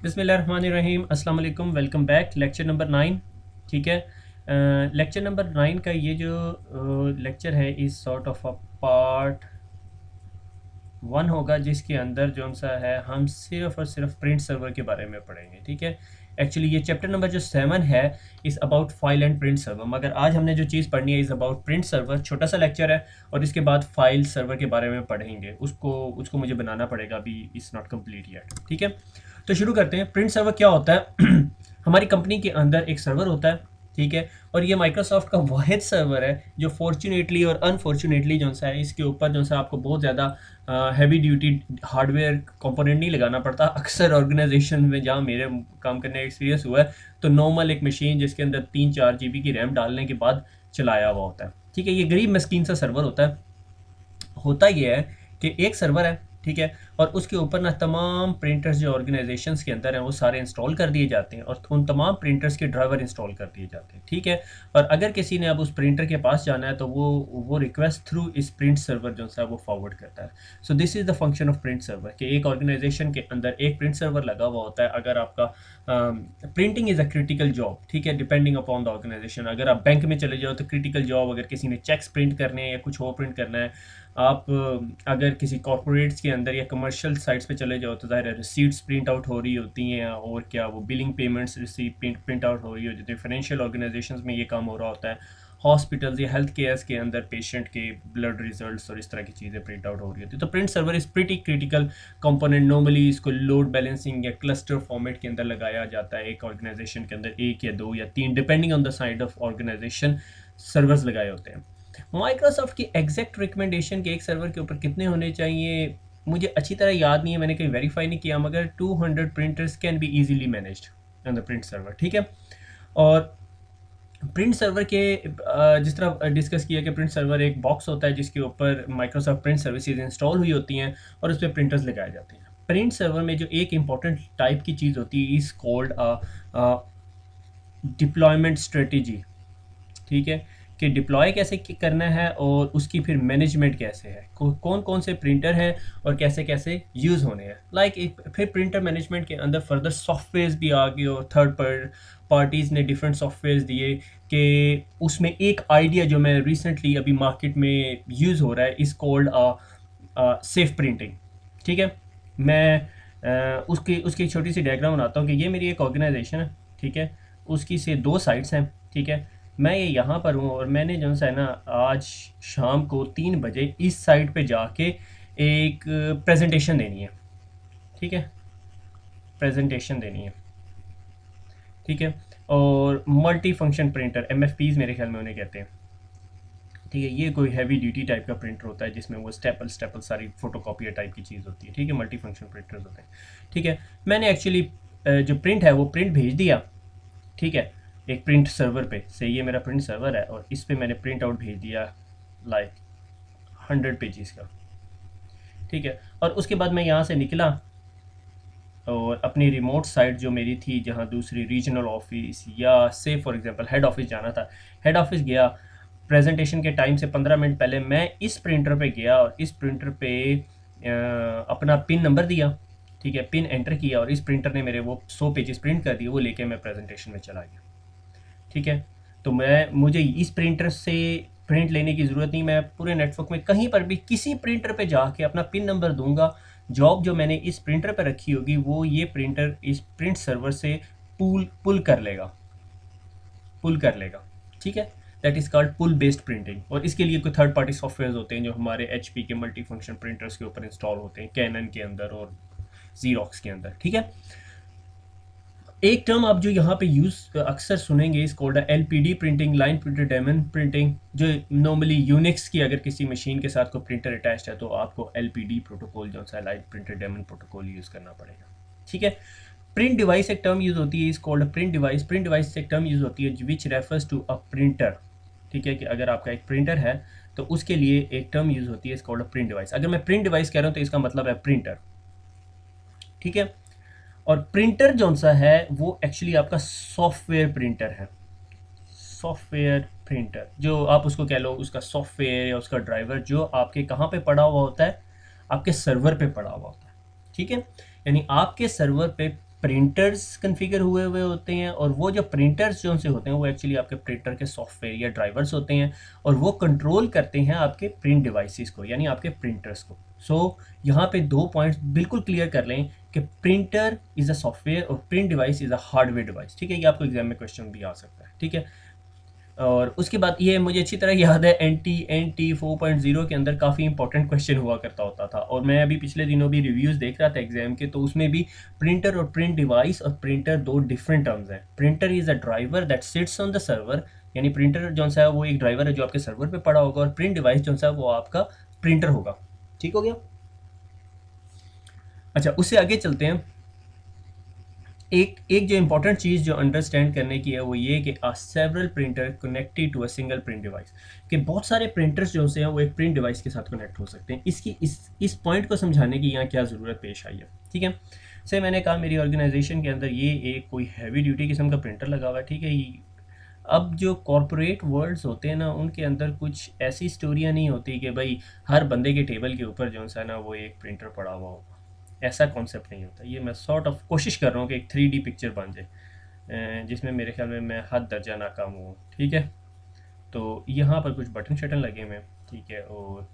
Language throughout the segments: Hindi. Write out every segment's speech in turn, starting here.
बिस्मिल्लाहिर्रहमानिर्रहीम अस्सलाम वालेकुम। Welcome back. Lecture number 9। ठीक है। लेक्चर नंबर 9 का ये जो लेक्चर है इस सॉर्ट ऑफ अ पार्ट 1 होगा, जिसके अंदर जो सा है हम सिर्फ और सिर्फ प्रिंट सर्वर के बारे में पढ़ेंगे। ठीक है। एक्चुअली ये चैप्टर नंबर जो 7 है is about file and print server, मगर आज हमने जो चीज़ पढ़नी है इज़ अबाउट प्रिंट सर्वर। छोटा सा लेक्चर है और इसके बाद फाइल सर्वर के बारे में पढ़ेंगे। उसको उसको मुझे बनाना पड़ेगा, अभी इज़ नॉट कम्प्लीट येट। ठीक है। तो शुरू करते हैं। प्रिंट सर्वर क्या होता है? हमारी कंपनी के अंदर एक सर्वर होता है। ठीक है। और ये माइक्रोसॉफ्ट का वाहिद सर्वर है जो फॉर्चुनेटली और अनफॉर्चुनेटली जो सा है इसके ऊपर जो सा आपको बहुत ज़्यादा हैवी ड्यूटी हार्डवेयर कंपोनेंट नहीं लगाना पड़ता। अक्सर ऑर्गेनाइजेशन में जहाँ मेरे काम करने का एक्सपीरियंस हुआ है तो नॉर्मल एक मशीन जिसके अंदर 3-4 GB की रैम डालने के बाद चलाया हुआ होता है। ठीक है। ये गरीब मस्कीन सा सर्वर होता है। होता ये है कि एक सर्वर है। ठीक है। और उसके ऊपर ना तमाम प्रिंटर्स जो ऑर्गेनाइजेशंस के अंदर हैं वो सारे इंस्टॉल कर दिए जाते हैं और उन तमाम प्रिंटर्स के ड्राइवर इंस्टॉल कर दिए जाते हैं। ठीक है। और अगर किसी ने अब उस प्रिंटर के पास जाना है तो वो रिक्वेस्ट थ्रू इस प्रिंट सर्वर जो है वो फॉरवर्ड करता है। So this is the function of print server कि एक ऑर्गेनाइजेशन के अंदर एक प्रिंट सर्वर लगा हुआ होता है। अगर आपका printing is a critical job, ठीक है, डिपेंडिंग अपॉन द ऑर्गेनाइजेशन। अगर आप बैंक में चले जाओ तो क्रिटिकल जॉब, अगर किसी ने चेक्स प्रिंट करने हैं या कुछ और प्रिंट करना है। आप अगर किसी कॉर्पोरेट्स के अंदर या कमर्शियल साइट्स पे चले जाओ तो ज़ाहिर है रिसीट्स प्रिंट आउट हो रही होती हैं और क्या वो billing payments receipt print out हो रही होती है। फाइनेंशियल ऑर्गेनाइजेशंस में ये काम हो रहा होता है। हॉस्पिटल्स या हेल्थ केयर्स के अंदर पेशेंट के ब्लड रिजल्ट्स और इस तरह की चीज़ें प्रिंट आउट हो रही होती है। तो print server is pretty critical component. Normally इसको लोड बैलेंसिंग या क्लस्टर फॉर्मेट के अंदर लगाया जाता है। एक ऑर्गेनाइजेशन के अंदर 1 या 2 या 3 depending on the side of organisation servers लगाए होते हैं। माइक्रोसॉफ्ट की एग्जैक्ट रिकमेंडेशन के एक सर्वर के ऊपर कितने होने चाहिए मुझे अच्छी तरह याद नहीं है, मैंने कहीं वेरीफाई नहीं किया, मगर 200 printers can be easily managed on the print server. ठीक है। और प्रिंट सर्वर के जिस तरह डिस्कस किया कि प्रिंट सर्वर एक बॉक्स होता है जिसके ऊपर माइक्रोसॉफ्ट प्रिंट सर्विसेज इंस्टॉल हुई होती हैं और उस पर प्रिंटर्स लगाए जाते हैं। प्रिंट सर्वर में जो एक इंपॉर्टेंट टाइप की चीज़ होती है इज़ कॉल्ड डिप्लॉयमेंट स्ट्रेटेजी। ठीक है। कि डिप्लॉय कैसे करना है और उसकी फिर मैनेजमेंट कैसे है, कौन कौन से प्रिंटर हैं और कैसे कैसे यूज़ होने हैं। फिर प्रिंटर मैनेजमेंट के अंदर फर्दर सॉफ्टवेयर्स भी आ गए और थर्ड पार्टीज़ ने डिफरेंट सॉफ्टवेयर्स दिए कि उसमें एक आइडिया जो मैं रिसेंटली अभी मार्केट में यूज़ हो रहा है इज़ कॉल्ड सेफ प्रिंटिंग। ठीक है। मैं उसकी उसकी एक छोटी सी डायग्राम बनाता हूँ कि ये मेरी एक ऑर्गेनाइजेशन है। ठीक है। उसकी से 2 साइट्स हैं। ठीक है। मैं ये यहाँ पर हूँ और मैंने जो है ना आज शाम को 3 बजे इस साइट पे जाके एक प्रेजेंटेशन देनी है। ठीक है। प्रेजेंटेशन देनी है। ठीक है। और मल्टी फंक्शन प्रिंटर MFPs मेरे ख्याल में उन्हें कहते हैं। ठीक है। ये कोई हैवी ड्यूटी टाइप का प्रिंटर होता है जिसमें वो स्टेपल स्टेपल सारी फोटोकॉपियर टाइप की चीज़ होती है। ठीक है। मल्टी फंक्शन प्रिंटर्स होते हैं। ठीक है। मैंने एक्चुअली जो प्रिंट है वो प्रिंट भेज दिया। ठीक है। एक प्रिंट सर्वर पे से, ये मेरा प्रिंट सर्वर है और इस पे मैंने प्रिंट आउट भेज दिया लाइक 100 पेजेस का। ठीक है। और उसके बाद मैं यहाँ से निकला और अपनी रिमोट साइट जो मेरी थी जहाँ दूसरी रीजनल ऑफिस या से फॉर एग्जांपल हेड ऑफिस जाना था, हेड ऑफिस गया। प्रेजेंटेशन के टाइम से 15 मिनट पहले मैं इस प्रिंटर पे गया और इस प्रिंटर पे अपना पिन नंबर दिया। ठीक है। पिन एंटर किया और इस प्रिंटर ने मेरे वो 100 पेजेस प्रिंट कर दिए। वो लेके मैं प्रेजेंटेशन में चला गया। ठीक है। तो मुझे इस प्रिंटर से प्रिंट लेने की ज़रूरत नहीं। मैं पूरे नेटवर्क में कहीं पर भी किसी प्रिंटर पे जाके अपना पिन नंबर दूंगा। जॉब जो मैंने इस प्रिंटर पर रखी होगी वो ये प्रिंटर इस प्रिंट सर्वर से पुल कर लेगा। ठीक है। That is called pull based printing. और इसके लिए कोई थर्ड पार्टी सॉफ्टवेयर होते हैं जो हमारे HP के मल्टी फंक्शन प्रिंटर्स के ऊपर इंस्टॉल होते हैं, कैनन के अंदर और जीरोक्स के अंदर। ठीक है। एक टर्म आप जो यहाँ पे यूज़ अक्सर सुनेंगे इस code LPD printing, line printer daemon printing, जो नॉर्मली यूनिक्स की अगर किसी मशीन के साथ कोई प्रिंटर अटैच्ड है तो आपको LPD प्रोटोकॉल जो है line printer daemon protocol use करना पड़ेगा। ठीक है। प्रिंट डिवाइस एक टर्म यूज़ होती है is called print device. Print device एक टर्म यूज़ होती है which refers to a printer. ठीक है। कि अगर आपका एक प्रिंटर है तो उसके लिए एक टर्म यूज़ होती है इस कोल्ड प्रिंट डिवाइस। अगर मैं प्रिंट डिवाइस कह रहा हूँ तो इसका मतलब है प्रिंटर। ठीक है। और प्रिंटर जो सा है वो एक्चुअली आपका सॉफ्टवेयर प्रिंटर है। सॉफ्टवेयर प्रिंटर जो आप उसको कह लो, उसका सॉफ्टवेयर या उसका ड्राइवर जो आपके कहाँ पे पड़ा हुआ होता है, आपके सर्वर पे पड़ा हुआ होता है। ठीक है। यानी आपके सर्वर पे प्रिंटर्स कन्फिगर हुए हुए होते हैं, और वो जो प्रिंटर्स जो से होते हैं वो एक्चुअली आपके प्रिंटर के सॉफ्टवेयर या ड्राइवर्स होते हैं, और वो कंट्रोल करते हैं आपके प्रिंट डिवाइसेस को, यानी आपके प्रिंटर्स को। सो यहाँ पे दो पॉइंट्स बिल्कुल क्लियर कर लें कि प्रिंटर इज़ अ सॉफ्टवेयर और print device is a hardware device. ठीक है, ये आपको एग्जाम में क्वेश्चन भी आ सकता है। ठीक है, और उसके बाद ये मुझे अच्छी तरह याद है, एन टी 4.0 के अंदर काफ़ी इंपॉर्टेंट क्वेश्चन हुआ करता होता था, और मैं अभी पिछले दिनों भी रिव्यूज़ देख रहा था एग्जाम के, तो उसमें भी प्रिंटर और प्रिंट डिवाइस और प्रिंटर दो डिफरेंट टर्म्स हैं। Printer is a driver that sits on the server, यानी प्रिंटर जो सा है वो एक ड्राइवर है जो आपके सर्वर पे पड़ा होगा, और प्रिंट डिवाइस जो सा है वो आपका प्रिंटर होगा। ठीक हो गया। अच्छा, उससे आगे चलते हैं। एक एक जो इंपॉर्टेंट चीज़ जो अंडरस्टैंड करने की है वो ये कि several printer connected to a single print device, कि बहुत सारे प्रिंटर्स जो हैं वो एक प्रिंट डिवाइस के साथ कनेक्ट हो सकते हैं। इसकी इस पॉइंट को समझाने की यहाँ क्या ज़रूरत पेश आई है। ठीक है, से मैंने कहा मेरी ऑर्गेनाइजेशन के अंदर ये एक कोई हैवी ड्यूटी किस्म का प्रिंटर लगा हुआ है। ठीक है, अब जो कॉरपोरेट वर्ल्ड्स होते हैं ना, उनके अंदर कुछ ऐसी स्टोरियाँ नहीं होती कि भाई हर बंदे के टेबल के ऊपर जो है ना वो एक प्रिंटर पड़ा हुआ हो। ऐसा कॉन्सेप्ट नहीं होता। ये मैं सॉर्ट ऑफ कोशिश कर रहा हूँ कि एक 3D पिक्चर बन जाए, जिसमें मेरे ख्याल में मैं हद दर्जा नाकाम हूँ। ठीक है, तो यहाँ पर कुछ बटन शटन लगे हुए हैं। ठीक है, और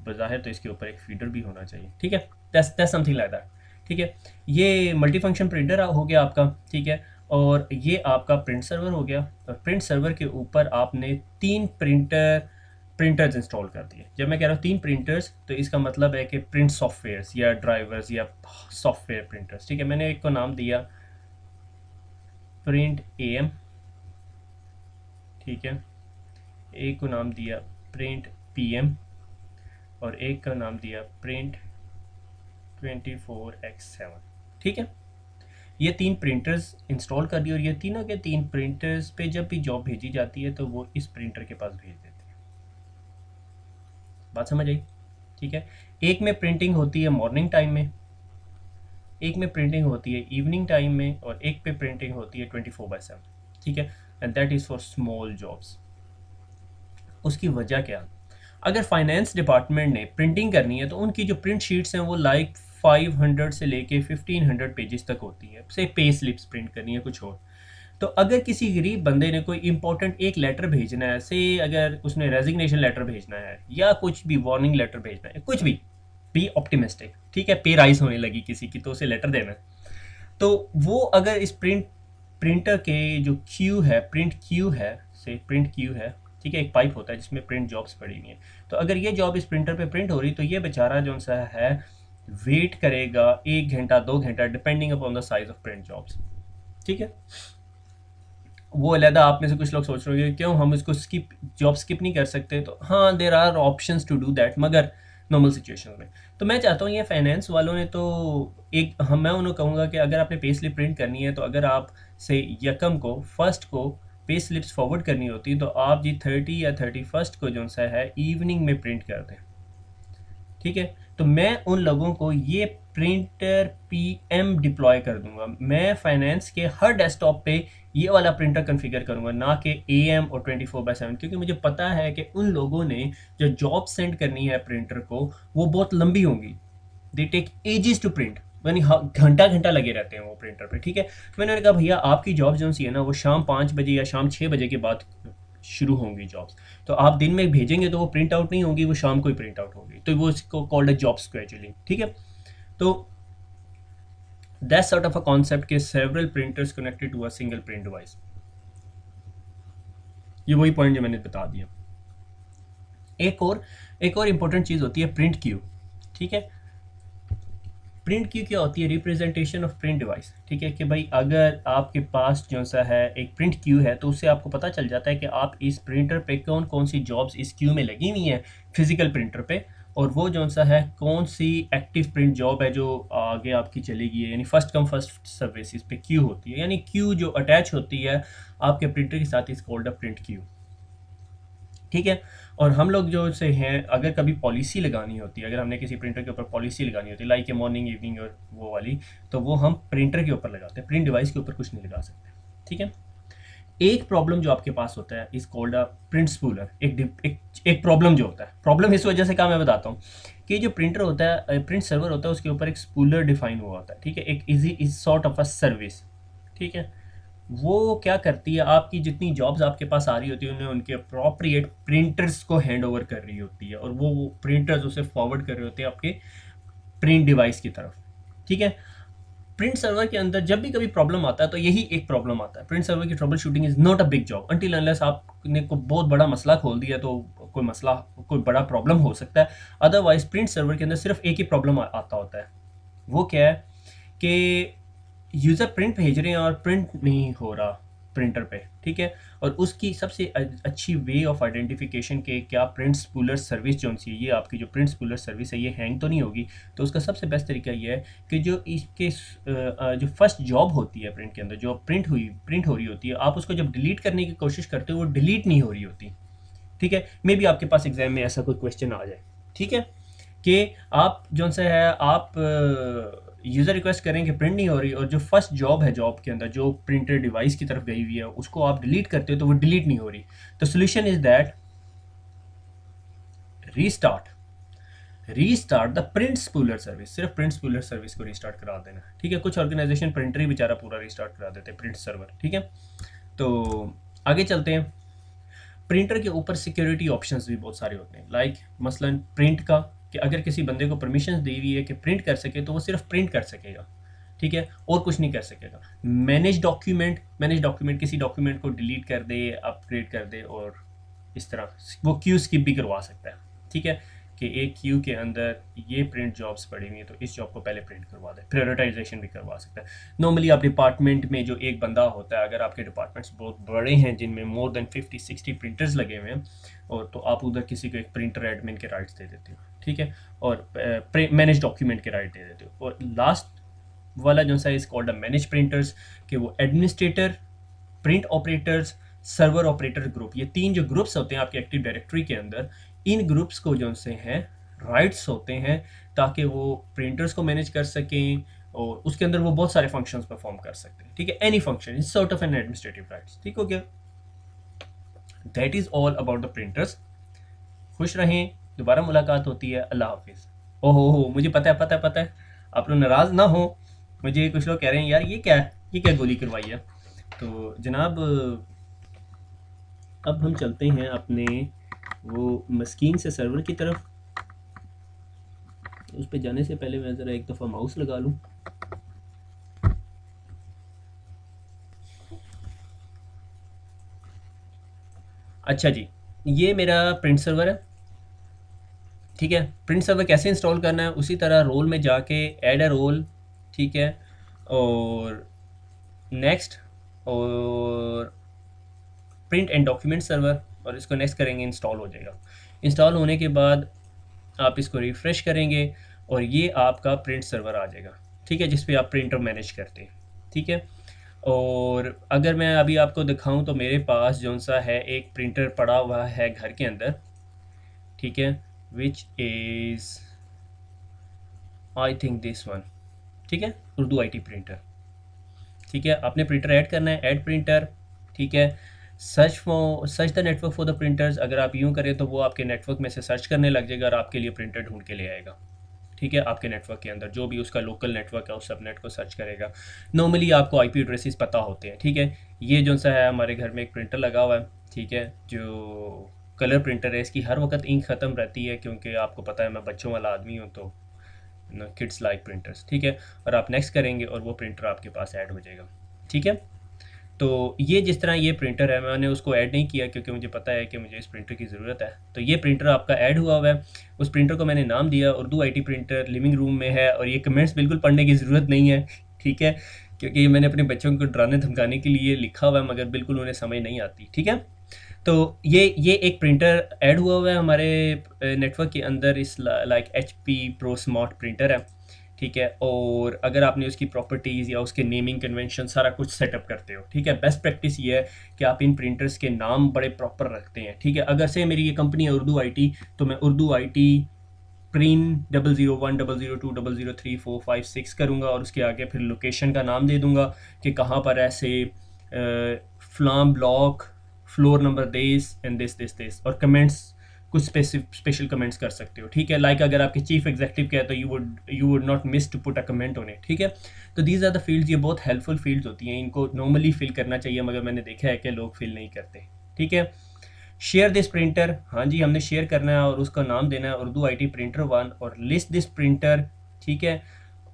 बज़ाहिर तो इसके ऊपर एक फीडर भी होना चाहिए। ठीक है, दैट्स समथिंग लाइक दैट। ठीक है, ये मल्टी फंक्शन प्रिंटर हो गया आपका। ठीक है, और ये आपका प्रिंट सर्वर हो गया, और प्रिंट सर्वर के ऊपर आपने तीन प्रिंटर्स इंस्टॉल कर दिए। जब मैं कह रहा हूँ तीन प्रिंटर्स, तो इसका मतलब है कि प्रिंट सॉफ्टवेयर्स या ड्राइवर्स या सॉफ्टवेयर प्रिंटर्स। ठीक है, मैंने एक को नाम दिया प्रिंट एम। ठीक है, एक को नाम दिया प्रिंट पीएम, और एक का नाम दिया प्रिंट 24x7। ठीक है, ये तीन प्रिंटर्स इंस्टॉल कर दी, और ये तीनों के तीन प्रिंटर्स पे जब भी जॉब भेजी जाती है तो वो इस प्रिंटर के पास भेज देते हैं। बात समझ आई? ठीक है, एक में प्रिंटिंग होती है मॉर्निंग टाइम में, एक में प्रिंटिंग होती है इवनिंग टाइम में, और एक पे प्रिंटिंग होती है 24/7। ठीक है, and that is for small jobs. उसकी वजह क्या? अगर फाइनेंस डिपार्टमेंट ने प्रिंटिंग करनी है तो उनकी जो प्रिंट शीट्स हैं वो लाइक 500 से लेके 1500 पेजेस तक होती है। से पे स्लिप्स प्रिंट करनी है, कुछ और। तो अगर किसी गरीब बंदे ने कोई इंपॉर्टेंट एक लेटर भेजना है, से अगर उसने रेजिग्नेशन लेटर भेजना है या कुछ भी वार्निंग लेटर भेजना है, कुछ भी, बी ऑप्टिमिस्टिक। ठीक है, पे राइज होने लगी किसी की तो उसे लेटर देना है, तो वो अगर इस प्रिंटर के जो क्यू है, प्रिंट क्यू है, से प्रिंट क्यू है। ठीक है, एक पाइप होता है जिसमें प्रिंट जॉब्स पड़ी हुई हैं। तो अगर ये जॉब इस प्रिंटर पे प्रिंट हो रही, तो ये बेचारा जो सा है वेट करेगा 1 घंटा 2 घंटा, depending upon the size of print jobs. ठीक है, वो अलहदा आप में से कुछ लोग सोच रहे हो क्यों हम इसको जॉब स्किप नहीं कर सकते, तो हाँ, there are options to do that, मगर नॉर्मल सिचुएशन में। तो मैं चाहता हूँ ये फाइनेंस वालों ने तो मैं उन्हें कहूँगा कि अगर आपने पे स्लिप प्रिंट करनी है, तो अगर आप से यकम को फर्स्ट को पे स्लिप्स फॉरवर्ड करनी होती, तो आप जी 30 या 31 को जो सा है इवनिंग में प्रिंट कर दें। ठीक है, तो मैं उन लोगों को ये प्रिंटर पीएम डिप्लॉय कर दूंगा। मैं फाइनेंस के हर डेस्कटॉप पे ये वाला प्रिंटर कॉन्फ़िगर करूंगा, ना कि एएम और 24/7, क्योंकि मुझे पता है कि उन लोगों ने जो जॉब सेंड करनी है प्रिंटर को वो बहुत लंबी होंगी। They take ages to print, यानी घंटा घंटा लगे रहते हैं वो प्रिंटर पे। ठीक है, मैंने कहा भैया आपकी जॉब जो सी है ना वो शाम 5 बजे या शाम 6 बजे के बाद शुरू होंगी जॉब्स, तो आप दिन में भेजेंगे तो वो प्रिंट आउट नहीं होंगी, वो शाम को ही प्रिंट आउट होगी, तो वो इसको कॉल्ड जॉब स्केड्यूलिंग। ठीक है, तो that sort of a concept के several printers connected to a single print device. ये वही पॉइंट जो मैंने बता दिया। एक और इंपॉर्टेंट चीज़ होती है प्रिंट क्यू। ठीक है, प्रिंट क्यू क्या होती है? Representation of print device. ठीक है, कि भाई अगर आपके पास जो सा है एक प्रिंट क्यू है, तो उससे आपको पता चल जाता है कि आप इस प्रिंटर पे कौन कौन सी जॉब्स इस क्यू में लगी हुई हैं फिजिकल प्रिंटर पे, और वो जो सा है कौन सी एक्टिव प्रिंट जॉब है जो आगे आपकी चलेगी, यानी फर्स्ट कम फर्स्ट सर्विस पे क्यू होती है, यानी क्यू जो अटैच होती है आपके प्रिंटर के साथ इस कॉल्ड अ प्रिंट क्यू। ठीक है, और हम लोग जो से हैं अगर कभी पॉलिसी लगानी होती है, अगर हमने किसी प्रिंटर के ऊपर पॉलिसी लगानी होती है लाइक ए मॉर्निंग इवनिंग और वो वाली, तो वो हम प्रिंटर के ऊपर लगाते हैं, प्रिंट डिवाइस के ऊपर कुछ नहीं लगा सकते। ठीक है, एक प्रॉब्लम जो आपके पास होता है is called a print spooler. एक प्रॉब्लम जो होता है, प्रॉब्लम इस वजह से क्या मैं बताता हूँ कि जो प्रिंटर होता है, प्रिंट सर्वर होता है, उसके ऊपर एक स्पूलर डिफाइन हुआ होता है, ठीक है, एक easy is sort of a service, ठीक है। वो क्या करती है, आपकी जितनी जॉब्स आपके पास आ रही होती है उन्हें उनके अप्रोप्रिएट प्रिंटर्स को हैंड ओवर कर रही होती है, और वो प्रिंटर्स उसे फॉरवर्ड कर रहे होते हैं आपके प्रिंट डिवाइस की तरफ, ठीक है। प्रिंट सर्वर के अंदर जब भी कभी प्रॉब्लम आता है तो यही एक प्रॉब्लम आता है। प्रिंट सर्वर की trouble shooting is not a big job until unless आपने को बहुत बड़ा मसला खोल दिया तो कोई मसला, कोई बड़ा प्रॉब्लम हो सकता है। अदरवाइज प्रिंट सर्वर के अंदर सिर्फ एक ही प्रॉब्लम आता होता है। वो क्या है कि यूज़र प्रिंट भेज रहे हैं और प्रिंट नहीं हो रहा प्रिंटर पे, ठीक है। और उसकी सबसे अच्छी वे ऑफ आइडेंटिफिकेशन के क्या प्रिंट स्पूलर सर्विस जो सी, ये आपकी जो प्रिंट स्पूलर सर्विस है ये हैंग तो नहीं होगी। तो उसका सबसे बेस्ट तरीका ये है कि जो इसके जो फर्स्ट जॉब होती है प्रिंट के अंदर, जो प्रिंट हो रही होती है, आप उसको जब डिलीट करने की कोशिश करते हो वो डिलीट नहीं हो रही होती, ठीक है। मे बी आपके पास एग्जाम में ऐसा कोई क्वेश्चन आ जाए, ठीक है, कि आप जो सा है आप यूज़र रिक्वेस्ट करें कि प्रिंट नहीं हो रही, और जो फर्स्ट जॉब है जॉब के अंदर जो प्रिंटर डिवाइस की तरफ गई हुई है उसको आप डिलीट करते हो तो वो डिलीट नहीं हो रही। तो solution is that restart restart the print spooler service. सिर्फ प्रिंट स्पूलर सर्विस को रीस्टार्ट करा देना, ठीक है। कुछ ऑर्गेनाइजेशन प्रिंटर ही बेचारा पूरा रीस्टार्ट करा देते हैं, प्रिंट सर्वर, ठीक है। तो आगे चलते हैं। प्रिंटर के ऊपर सिक्योरिटी ऑप्शंस भी बहुत सारे होते हैं, लाइक मसलन प्रिंट का, कि अगर किसी बंदे को परमिशन दी हुई है कि प्रिंट कर सके तो वो सिर्फ प्रिंट कर सकेगा, ठीक है, और कुछ नहीं कर सकेगा। मैनेज डॉक्यूमेंट किसी डॉक्यूमेंट को डिलीट कर दे, अपग्रेड कर दे, और इस तरह वो क्यू स्किप भी करवा सकता है, ठीक है, कि एक क्यू के अंदर ये प्रिंट जॉब्स पड़ी हुई हैं तो इस जॉब को पहले प्रिंट करवा दे, प्रायोरिटाइजेशन भी करवा सकता है। नॉर्मली आप डिपार्टमेंट में जो एक बंदा होता है, अगर आपके डिपार्टमेंट्स बहुत बड़े हैं जिनमें मोर देन 50-60 प्रिंटर्स लगे हुए हैं, और तो आप उधर किसी को एक प्रिंटर एडमिन के राइट्स दे देते हो, ठीक है, और मैनेज डॉक्यूमेंट के राइट दे देते हो। और लास्ट वाला जो सा is called a manage printers, कि वो administrator, print operators, server operator group, ये तीन जो ग्रुप्स होते हैं आपके एक्टिव डायरेक्टरी के अंदर, इन ग्रुप्स को जो से हैं राइट्स होते हैं ताकि वो प्रिंटर्स को मैनेज कर सकें, और उसके अंदर वो बहुत सारे फंक्शंस परफॉर्म कर सकते हैं, ठीक है। Any function is sort of N administrative rights, ठीक हो गया। That is all about the printers. खुश रहें, दोबारा मुलाकात होती है, अल्लाह हाफिज़। ओहो हो, मुझे पता है आप लोग नाराज़ ना हो, मुझे कुछ लोग कह रहे हैं यार ये क्या गोली करवाई है। तो जनाब अब हम चलते हैं अपने वो मस्कीन से सर्वर की तरफ। उस पर जाने से पहले मैं ज़रा एक दफ़ा माउस लगा लूँ। अच्छा जी, ये मेरा प्रिंट सर्वर है, ठीक है। प्रिंट सर्वर कैसे इंस्टॉल करना है, उसी तरह रोल में जाके ऐड अ रोल, ठीक है, और नेक्स्ट, और प्रिंट एंड डॉक्यूमेंट सर्वर, और इसको नेक्स्ट करेंगे, इंस्टॉल हो जाएगा। इंस्टॉल होने के बाद आप इसको रिफ़्रेश करेंगे और ये आपका प्रिंट सर्वर आ जाएगा, ठीक है, जिस पे आप प्रिंटर मैनेज करते हैं, ठीक है। और अगर मैं अभी आपको दिखाऊं तो मेरे पास जो सा है एक प्रिंटर पड़ा हुआ है घर के अंदर, ठीक है, which is I think this one, ठीक है, उर्दू आईटी प्रिंटर, ठीक है। आपने प्रिंटर ऐड करना है, ऐड प्रिंटर, ठीक है। Search the network for the printers, अगर आप यूँ करें तो वो आपके नेटवर्क में से सर्च करने लग जाएगा और आपके लिए प्रिंटर ढूंढ के ले आएगा, ठीक है। आपके नेटवर्क के अंदर जो भी उसका लोकल नेटवर्क है उस सबनेट को सर्च करेगा। नॉर्मली आपको आईपी एड्रेसेस पता होते हैं, ठीक है। ये जो सा है हमारे घर में एक प्रिंटर लगा हुआ है, ठीक है, जो कलर प्रिंटर है, इसकी हर वक्त इंक ख़त्म रहती है क्योंकि आपको पता है मैं बच्चों वाला आदमी हूँ, तो किड्स लाइक प्रिंटर्स, ठीक है। और आप नेक्स्ट करेंगे और वो प्रिंटर आपके पास ऐड हो जाएगा, ठीक है। तो ये जिस तरह ये प्रिंटर है, मैंने उसको ऐड नहीं किया क्योंकि मुझे पता है कि मुझे इस प्रिंटर की ज़रूरत है। तो ये प्रिंटर आपका ऐड हुआ हुआ है, उस प्रिंटर को मैंने नाम दिया Urdu IT printer, living room में है, और ये कमेंट्स बिल्कुल पढ़ने की ज़रूरत नहीं है, ठीक है, क्योंकि ये मैंने अपने बच्चों को डराने धमकाने के लिए लिखा हुआ है, मगर बिल्कुल उन्हें समझ नहीं आती, ठीक है। तो ये एक प्रिंटर ऐड हुआ है हमारे नेटवर्क के अंदर, इस like HP pro smart printer है, ठीक है। और अगर आपने उसकी प्रॉपर्टीज़ या उसके नेमिंग कन्वेंशन सारा कुछ सेटअप करते हो, ठीक है, बेस्ट प्रैक्टिस ये है कि आप इन प्रिंटर्स के नाम बड़े प्रॉपर रखते हैं, ठीक है। अगर से मेरी ये कंपनी है उर्दू IT, तो मैं उर्दू IT प्रिंट 001 002 003 4 5 6 करूँगा, और उसके आगे फिर लोकेशन का नाम दे दूँगा कि कहाँ पर है, से फ्लाम block, floor number this and this और कमेंट्स कुछ स्पेशल कमेंट्स कर सकते हो, ठीक है। लाइक अगर आपके चीफ एग्जीक्यूटिव क्या है तो you would not miss to put a comment on it, ठीक है। तो दीज आर द फील्ड्स, ये बहुत हेल्पफुल फील्ड्स होती हैं, इनको नॉर्मली फिल करना चाहिए, मगर मैंने देखा है कि लोग फिल नहीं करते, ठीक है। शेयर दिस प्रिंटर, हाँ जी हमने शेयर करना है और उसका नाम देना है उर्दू IT प्रिंटर 1 और लिस्ट दिस प्रिंटर, ठीक है।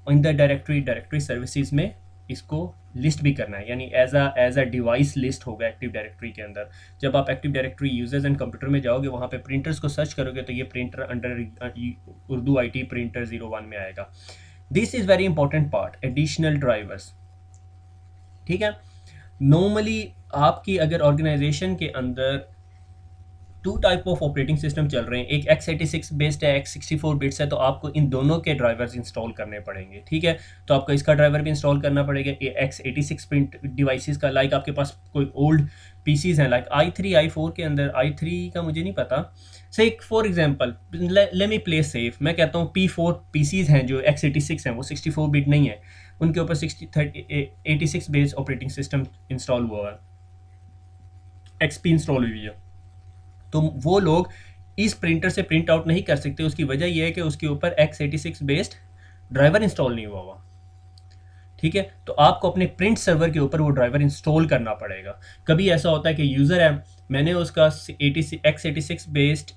इन द डायरेक्टरी सर्विसेज में इसको लिस्ट भी करना है, यानी एज अ डिवाइस लिस्ट होगा एक्टिव डायरेक्टरी के अंदर। जब आप active directory users and computer में जाओगे, वहाँ पे प्रिंटर्स को सर्च करोगे तो ये printer under Urdu IT printer 01 में आएगा। This is very important part, additional drivers, ठीक है। नॉर्मली आपकी अगर ऑर्गेनाइजेशन के अंदर 2 टाइप ऑफ ऑपरेटिंग सिस्टम चल रहे हैं, एक x86 बेस्ड है, x64 बिट्स है, तो आपको इन दोनों के ड्राइवर्स इंस्टॉल करने पड़ेंगे, ठीक है। तो आपको इसका ड्राइवर भी इंस्टॉल करना पड़ेगा, x86 प्रिंट डिवाइसेस का। लाइक आपके पास कोई ओल्ड पीसीज हैं, लाइक i3 i4 के अंदर, i3 का मुझे नहीं पता, से for example let me play safe, मैं कहता हूँ P4 पीसीज हैं जो x86 हैं, वो 64 बिट नहीं है, उनके ऊपर 86 बेस्ड ऑपरेटिंग सिस्टम इंस्टॉल हुआ है, XP इंस्टॉल हुई है। तो वो लोग इस प्रिंटर से प्रिंट आउट नहीं कर सकते, उसकी वजह यह है कि उसके ऊपर x86 बेस्ड ड्राइवर इंस्टॉल नहीं हुआ, ठीक है। तो आपको अपने प्रिंट सर्वर के ऊपर वो ड्राइवर इंस्टॉल करना पड़ेगा। कभी ऐसा होता है कि यूज़र है, मैंने उसका x86 बेस्ड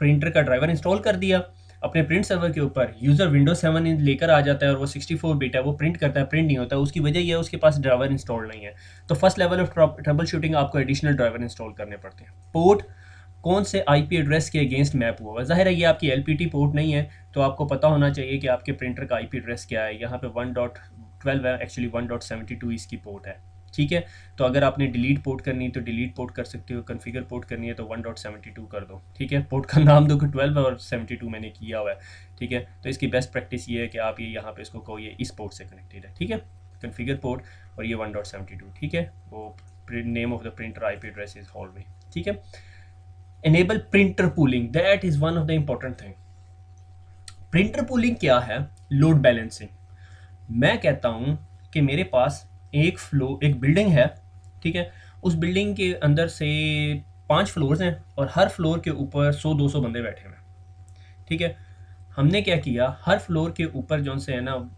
प्रिंटर का ड्राइवर इंस्टॉल कर दिया अपने प्रिंट सर्वर के ऊपर, यूज़र विंडोज 7 लेकर आ जाता है और वो 64 बिट है, वो प्रिंट करता है, प्रिंट नहीं होता, उसकी वजह यह है उसके पास ड्राइवर इंस्टॉल नहीं है। तो first level of trouble shooting आपको एडिशनल ड्राइवर इंस्टॉल करने पड़ते हैं। पोर्ट कौन से IP एड्रेस के अगेंस्ट मैप हुआ हुआ, ज़ाहिर है ये आपकी LPT पोर्ट नहीं है, तो आपको पता होना चाहिए कि आपके प्रिंटर का IP एड्रेस क्या है। यहाँ पे 1.12 है, एक्चुअली 1.72 इसकी पोर्ट है, ठीक है। तो अगर आपने डिलीट पोर्ट करनी है तो डिलीट पोर्ट कर सकते हो, कन्फिगर पोर्ट करनी है तो 1.72 कर दो, ठीक है। पोर्ट का नाम दो कि 12 और 72 मैंने किया हुआ है, ठीक है। तो इसकी बेस्ट प्रैक्टिस ये है कि आप ये यहाँ पे इसको कहो ये इस पोर्ट से कनेक्टेड है, ठीक है, कन्फिगर पोर्ट और ये 1.72, ठीक है। वो name of the printer IP address is hallway, ठीक है। enable printer pooling, that is one of the important thing। Printer pooling क्या है? Load balancing. मैं कहता हूं कि मेरे पास एक बिल्डिंग है, ठीक है, उस बिल्डिंग के अंदर से 5 फ्लोर्स हैं और हर फ्लोर के ऊपर 100-200 बंदे बैठे हुए हैं, ठीक है। हमने क्या किया, हर फ्लोर के ऊपर जो से है ना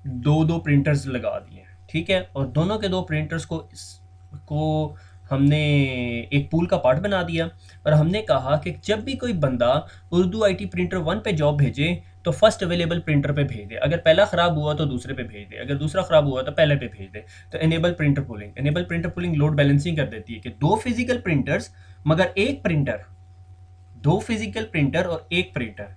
2-2 प्रिंटर्स लगा दिए, ठीक है, और दोनों के 2 प्रिंटर्स को हमने एक पूल का पार्ट बना दिया और हमने कहा कि जब भी कोई बंदा उर्दू IT प्रिंटर 1 पे जॉब भेजे तो फर्स्ट अवेलेबल प्रिंटर पे भेज दे, अगर पहला ख़राब हुआ तो दूसरे पे भेज दे, अगर दूसरा ख़राब हुआ तो पहले पे भेज दे। तो enable printer pulling load balancing कर देती है कि 2 फिजिकल प्रिंटर्स मगर एक प्रिंटर, 2 फिजिकल प्रिंटर और एक प्रिंटर,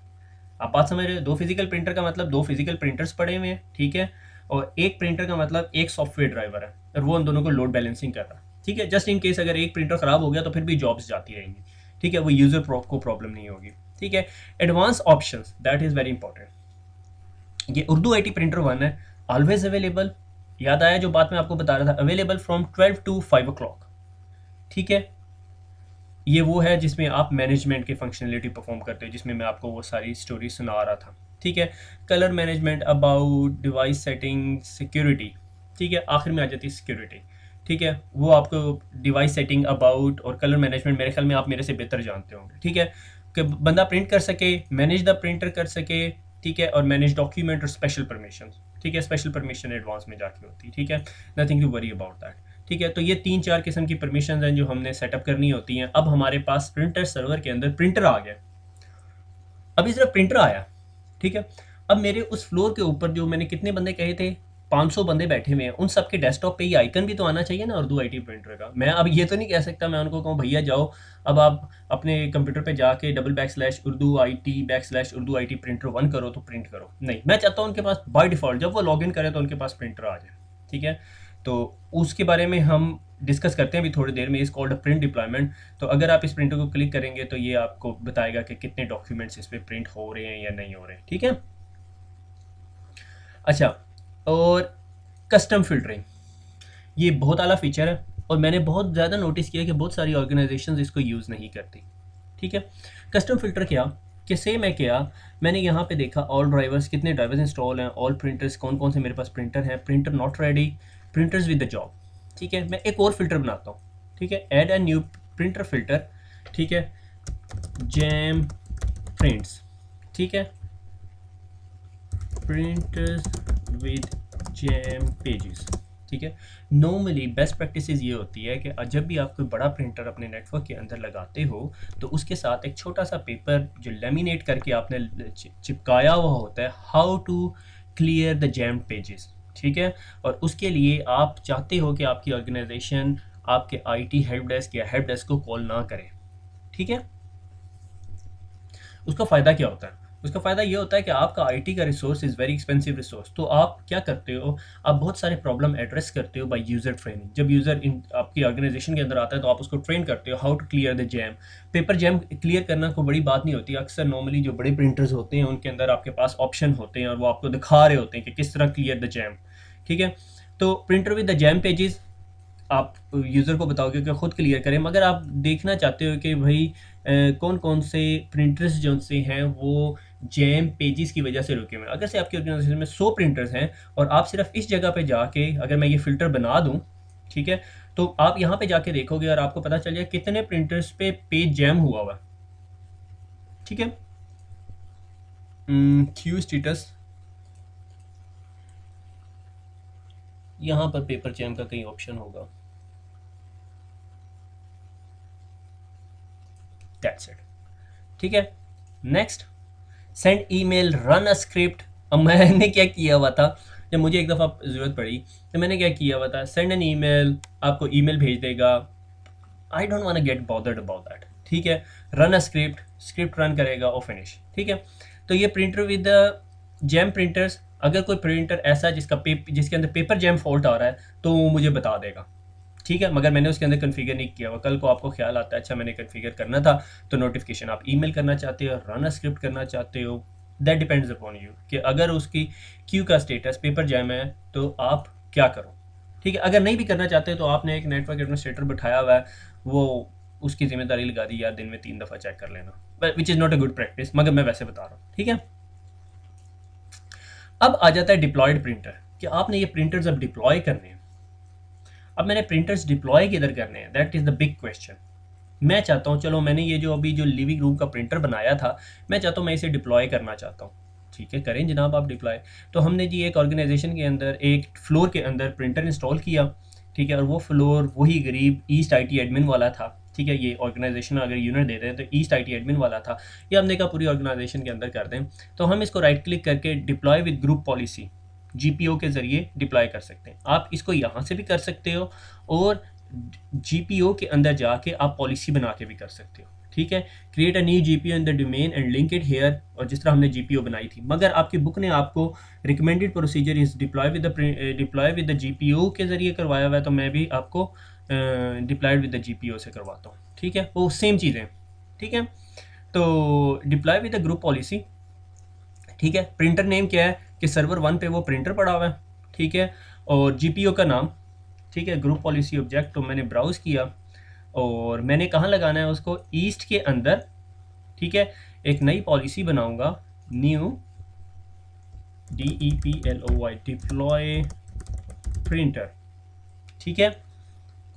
आप बात समझ रहे हो। 2 फिजिकल प्रिंटर का मतलब 2 फिजिकल प्रिंटर्स पड़े हुए हैं, ठीक है, और एक प्रिंटर का मतलब एक सॉफ्टवेयर ड्राइवर है और वो उन दोनों को लोड बैलेंसिंग कर रहा है, ठीक है। जस्ट इन केस अगर एक प्रिंटर खराब हो गया तो फिर भी जॉब्स जाती रहेंगी, ठीक है, वो यूजर को प्रॉब्लम नहीं होगी, ठीक है। Advance options, that is very important. ये उर्दू IT प्रिंटर 1 है, ऑलवेज अवेलेबल, याद आया जो बात मैं आपको बता रहा था, अवेलेबल फ्रॉम 12 to 5 o'clock, ठीक है। ये वो है जिसमें आप मैनेजमेंट की फंक्शनलिटी परफॉर्म करते हो, जिसमें मैं आपको वो सारी स्टोरी सुना रहा था, ठीक है। Colour management, about, device setting, security, ठीक है, आखिर में आ जाती है सिक्योरिटी, ठीक है। वो आपको डिवाइस सेटिंग, अबाउट और कलर मैनेजमेंट मेरे ख्याल में आप मेरे से बेहतर जानते होंगे, ठीक है, कि बंदा प्रिंट कर सके, मैनेज द प्रिंटर कर सके, ठीक है, और मैनेज डॉक्यूमेंट और स्पेशल परमिशन, ठीक है। स्पेशल परमिशन एडवांस में जाके होती है, ठीक है, nothing to worry about that, ठीक है। तो ये 3-4 किस्म की परमिशन हैं जो हमने सेटअप करनी होती हैं। अब हमारे पास प्रिंटर सर्वर के अंदर प्रिंटर आ गया, अब इस तरह प्रिंटर आया, ठीक है। अब मेरे उस फ्लोर के ऊपर जो मैंने कितने बंदे कहे थे, 500 बंदे बैठे हुए हैं, उन सब के डेस्कटॉप पे ये आइकन भी तो आना चाहिए ना उर्दू IT प्रिंटर का। मैं अब ये तो नहीं कह सकता मैं उनको कहूँ भैया जाओ अब आप अपने कंप्यूटर पे जाके /urdui/urdui प्रिंटर 1 करो तो प्रिंट करो, नहीं, मैं चाहता हूँ उनके पास बाय डिफ़ॉल्ट जब वो लॉग इन करें तो उनके पास प्रिंटर आ जाए, ठीक है। तो उसके बारे में हम डिस्कस करते हैं अभी थोड़ी देर में, इस कॉल्ड प्रिंट डिप्लॉयमेंट। तो अगर आप इस प्रिंटर को क्लिक करेंगे तो ये आपको बताएगा कि कितने डॉक्यूमेंट्स इस पर प्रिंट हो रहे हैं या नहीं हो रहे हैं, ठीक है। अच्छा, और कस्टम फिल्टरिंग, ये बहुत आला फीचर है और मैंने बहुत ज़्यादा नोटिस किया कि बहुत सारी ऑर्गेनाइजेशंस इसको यूज़ नहीं करती, ठीक है। कस्टम फिल्टर क्या कि सेम है क्या, मैंने यहाँ पे देखा ऑल ड्राइवर्स, कितने ड्राइवर्स इंस्टॉल हैं, ऑल प्रिंटर्स, कौन कौन से मेरे पास प्रिंटर हैं, printer not ready, printers with the job, ठीक है, मैं एक और फिल्टर बनाता हूँ, ठीक है, add a new printer filter, ठीक है, जैम प्रिंट्स, ठीक है, प्रिंटर्स विद जैम पेजेस, ठीक है। नॉर्मली बेस्ट प्रैक्टिसेस ये होती है कि जब भी आप कोई बड़ा प्रिंटर अपने नेटवर्क के अंदर लगाते हो तो उसके साथ एक छोटा सा पेपर जो लेमिनेट करके आपने चिपकाया हुआ होता है, how to clear the jam pages, ठीक है। और उसके लिए आप चाहते हो कि आपकी ऑर्गेनाइजेशन आपके आईटी हेल्प डेस्क या हेल्प डेस्क को कॉल ना करे, ठीक है। उसका फ़ायदा क्या होता है? उसका फ़ायदा ये होता है कि आपका आईटी का resource is very expensive resource, तो आप क्या करते हो, आप बहुत सारे प्रॉब्लम एड्रेस करते हो बाय यूज़र ट्रेनिंग। जब यूज़र इन आपकी ऑर्गेनाइजेशन के अंदर आता है तो आप उसको ट्रेन करते हो how to clear the jam. Paper jam clear करना कोई बड़ी बात नहीं होती। अक्सर नॉर्मली जो बड़े प्रिंटर्स होते हैं उनके अंदर आपके पास ऑप्शन होते हैं और वो आपको दिखा रहे होते हैं कि किस तरह क्लियर द जैम, ठीक है। तो printer with the jam pages आप यूज़र को बताओगे कि खुद क्लियर करें, मगर आप देखना चाहते हो कि भाई कौन कौन से प्रिंटर्स जो से हैं वो जैम पेजेस की वजह से रुके हुए हैं। अगर से आपकी ऑर्गेनाइजेशन में 100 प्रिंटर्स हैं और आप सिर्फ इस जगह पे जाके अगर मैं ये फ़िल्टर बना दूं, ठीक है, तो आप यहाँ पे जाके देखोगे और आपको पता चल जाए कितने प्रिंटर्स पे पेज जैम हुआ हुआ है, ठीक है। क्यू स्टेटस, यहाँ पर पेपर जैम का कहीं ऑप्शन होगा, दैट्स इट, ठीक है। Next, send email, run a script. अब मैंने क्या किया हुआ था, जब मुझे एक दफ़ा ज़रूरत पड़ी तो मैंने क्या किया हुआ था, सेंड एन ईमेल, आपको ईमेल भेज देगा। I don't want get bothered about that, ठीक है। Run a script, script run करेगा और फिनिश, ठीक है। तो ये प्रिंटर विद जैम प्रिंटर्स, अगर कोई प्रिंटर ऐसा जिसके अंदर पेपर जैम फॉल्ट आ रहा है तो वो मुझे बता देगा, ठीक है। मगर मैंने उसके अंदर कन्फिगर नहीं किया हुआ। कल को आपको ख्याल आता है अच्छा मैंने कन्फिगर करना था, तो नोटिफिकेशन आप ईमेल करना चाहते हो, रन अ स्क्रिप्ट करना चाहते हो, दैट डिपेंड्स अपॉन यू कि अगर उसकी क्यू का स्टेटस पेपर जैम है तो आप क्या करो, ठीक है। अगर नहीं भी करना चाहते तो आपने एक नेटवर्क एडमिनिस्ट्रेटर बिठाया हुआ है, वो उसकी जिम्मेदारी लगा दी यार दिन में 3 दफ़ा चेक कर लेना, which is not a good practice, मगर मैं वैसे बता रहा हूँ, ठीक है। अब आ जाता है डिप्लॉयड प्रिंटर कि आपने ये प्रिंटर्स अब डिप्लॉय करने हैं। अब मैंने प्रिंटर्स डिप्लॉय किधर करने हैं, that is the big question. मैं चाहता हूँ चलो मैंने ये जो अभी जो लिविंग रूम का प्रिंटर बनाया था, मैं चाहता हूँ मैं इसे डिप्लॉय करना चाहता हूँ, ठीक है, करें जनाब आप डिप्लॉय। तो हमने जी एक ऑर्गेनाइजेशन के अंदर एक फ्लोर के अंदर प्रिंटर इंस्टॉल किया, ठीक है। और वो फ्लोर वही गरीब ईस्ट आईटी एडमिन वाला था, ठीक है। ये ऑर्गेनाइजेशन अगर यूनिट दे रहे हैं तो ईस्ट आईटी एडमिन वाला था। ये हमने कहा पूरी ऑर्गेनाइजेशन के अंदर कर दें, तो हम इसको राइट क्लिक करके deploy with group policy GPO के ज़रिए डिप्लॉय कर सकते हैं। आप इसको यहाँ से भी कर सकते हो और जीपीओ के अंदर जाके आप पॉलिसी बना के भी कर सकते हो, ठीक है। Create a new GPO in the domain and link it here, और जिस तरह हमने जीपीओ बनाई थी, मगर आपकी बुक ने आपको recommended procedure is deploy with the GPO के ज़रिए करवाया हुआ है, तो मैं भी आपको डिप्लॉयड विद द जीपीओ से करवाता हूँ, ठीक है। वो सेम चीज़ें, ठीक है। तो deploy with the group policy, ठीक है। प्रिंटर नेम क्या है कि सर्वर 1 पे वो प्रिंटर पड़ा हुआ है, ठीक है। और जीपीओ का नाम, ठीक है, ग्रुप पॉलिसी ऑब्जेक्ट, तो मैंने ब्राउज़ किया और मैंने कहाँ लगाना है उसको, ईस्ट के अंदर, ठीक है। एक नई पॉलिसी बनाऊंगा, न्यू DEPLOY डिप्लॉय प्रिंटर, ठीक है।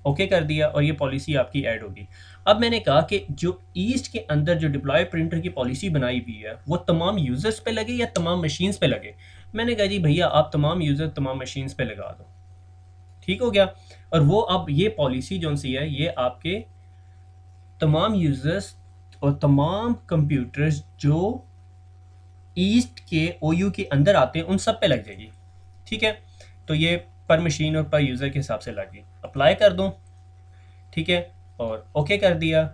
ओके कर दिया और ये पॉलिसी आपकी ऐड होगी। अब मैंने कहा कि जो ईस्ट के अंदर जो डिप्लॉय प्रिंटर की पॉलिसी बनाई हुई है वो तमाम यूज़र्स पे लगे या तमाम मशीन्स पे लगे। मैंने कहा जी भैया आप तमाम यूज़र तमाम मशीन्स पे लगा दो, ठीक हो गया। और वो अब ये पॉलिसी जो सी है ये आपके तमाम यूज़र्स और तमाम कंप्यूटर्स जो ईस्ट के ओयू के अंदर आते हैं उन सब पे लग जाएगी, ठीक है। तो ये पर मशीन और पर यूज़र के हिसाब से लगी, अप्लाई कर दूँ, ठीक है, और ओके कर दिया,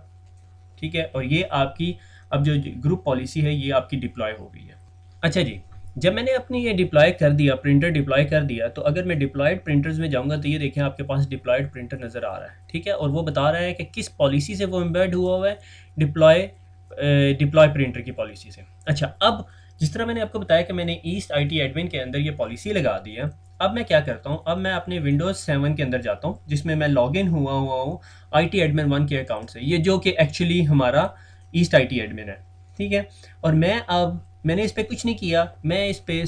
ठीक है। और ये आपकी अब जो ग्रुप पॉलिसी है ये आपकी डिप्लॉय हो गई है। अच्छा जी, जब मैंने अपनी ये डिप्लॉय कर दिया, प्रिंटर डिप्लॉय कर दिया, तो अगर मैं डिप्लॉयड प्रिंटर्स में जाऊंगा तो ये देखें आपके पास डिप्लॉयड प्रिंटर नज़र आ रहा है, ठीक है। और वो बता रहा है कि किस पॉलिसी से वो एम्बेड हुआ हुआ है, डिप्लॉय डिप्लॉय प्रिंटर की पॉलिसी से। अच्छा, अब जिस तरह मैंने आपको बताया कि मैंने ईस्ट आईटी एडमिन के अंदर ये पॉलिसी लगा दी है, अब मैं क्या करता हूँ, अब मैं अपने विंडोज़ 7 के अंदर जाता हूँ जिसमें मैं लॉग इन हुआ हूँ आईटी एडमिन 1 के अकाउंट से, ये जो कि एक्चुअली हमारा ईस्ट आईटी एडमिन है, ठीक है। और मैंने इस पर कुछ नहीं किया, मैं इस पर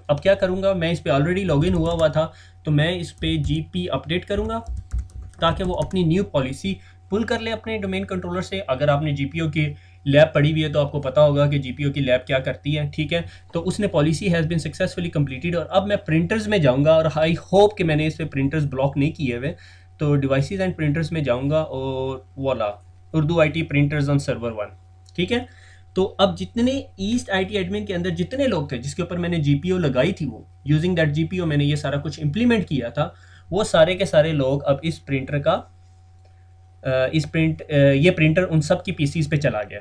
अब क्या करूँगा, मैं इस पे ऑलरेडी लॉगिन हुआ हुआ था, तो मैं इस पे जीपी अपडेट करूँगा ताकि वो अपनी न्यू पॉलिसी पुल कर ले अपने डोमेन कंट्रोलर से। अगर आपने जीपीओ की लैब पढ़ी हुई है तो आपको पता होगा कि जीपीओ की लैब क्या करती है, ठीक है। तो उसने policy has been successfully completed, और अब मैं प्रिंटर्स में जाऊँगा, और आई होप कि मैंने इस पे प्रिंटर्स ब्लॉक नहीं किए हुए। तो डिवाइसेस एंड प्रिंटर्स में जाऊँगा और वाला उर्दू आई प्रिंटर्स ऑन सर्वर 1, ठीक है। तो अब जितने ईस्ट आईटी एडमिन के अंदर जितने लोग थे जिसके ऊपर मैंने जीपीओ लगाई थी, वो यूजिंग दैट जीपीओ मैंने ये सारा कुछ इंप्लीमेंट किया था, वो सारे के सारे लोग अब इस प्रिंटर का ये प्रिंटर उन सब की पीसीज पे चला गया,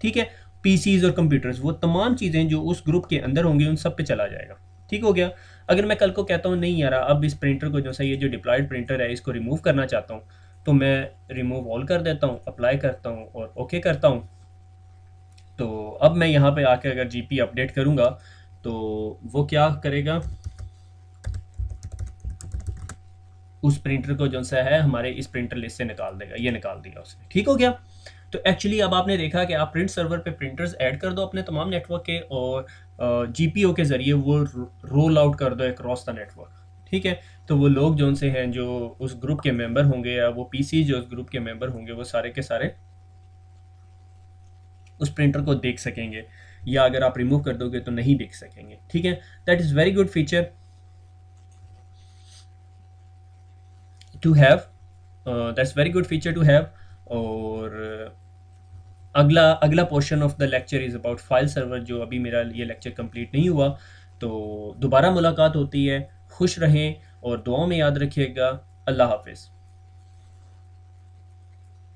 ठीक है। पीसीज और कंप्यूटर्स, वो तमाम चीज़ें जो उस ग्रुप के अंदर होंगी उन सब पे चला जाएगा, ठीक हो गया। अगर मैं कल को कहता हूँ नहीं यार अब इस प्रिंटर को, जो सा ये जो डिप्लॉयड प्रिंटर है इसको रिमूव करना चाहता हूँ, तो मैं रिमूव ऑल कर देता हूँ, अप्लाई करता हूँ और ओके करता हूँ। तो अब मैं यहाँ पे आके अगर जीपी अपडेट करूँगा तो वो क्या करेगा, उस प्रिंटर को जो सा है हमारे इस प्रिंटर लिस्ट से निकाल देगा, ये निकाल दिया उसने, ठीक हो गया। तो एक्चुअली अब आपने देखा कि आप प्रिंट सर्वर पे प्रिंटर्स ऐड कर दो अपने तमाम नेटवर्क के, और जीपीओ के ज़रिए वो रोल आउट कर दो अक्रॉस द नेटवर्क, ठीक है। तो वो लोग जो उनसे हैं जो उस ग्रुप के मेंबर होंगे, या वो पीसी जो उस ग्रुप के मेंबर होंगे, वो सारे के सारे उस प्रिंटर को देख सकेंगे, या अगर आप रिमूव कर दोगे तो नहीं देख सकेंगे, ठीक है। That is very good feature to have, that's very good feature to have. और अगला अगला portion of the lecture is about file server, जो अभी मेरा ये लेक्चर कंप्लीट नहीं हुआ। तो दोबारा मुलाकात होती है, खुश रहें और दुआओं में याद रखिएगा। अल्लाह हाफिज़।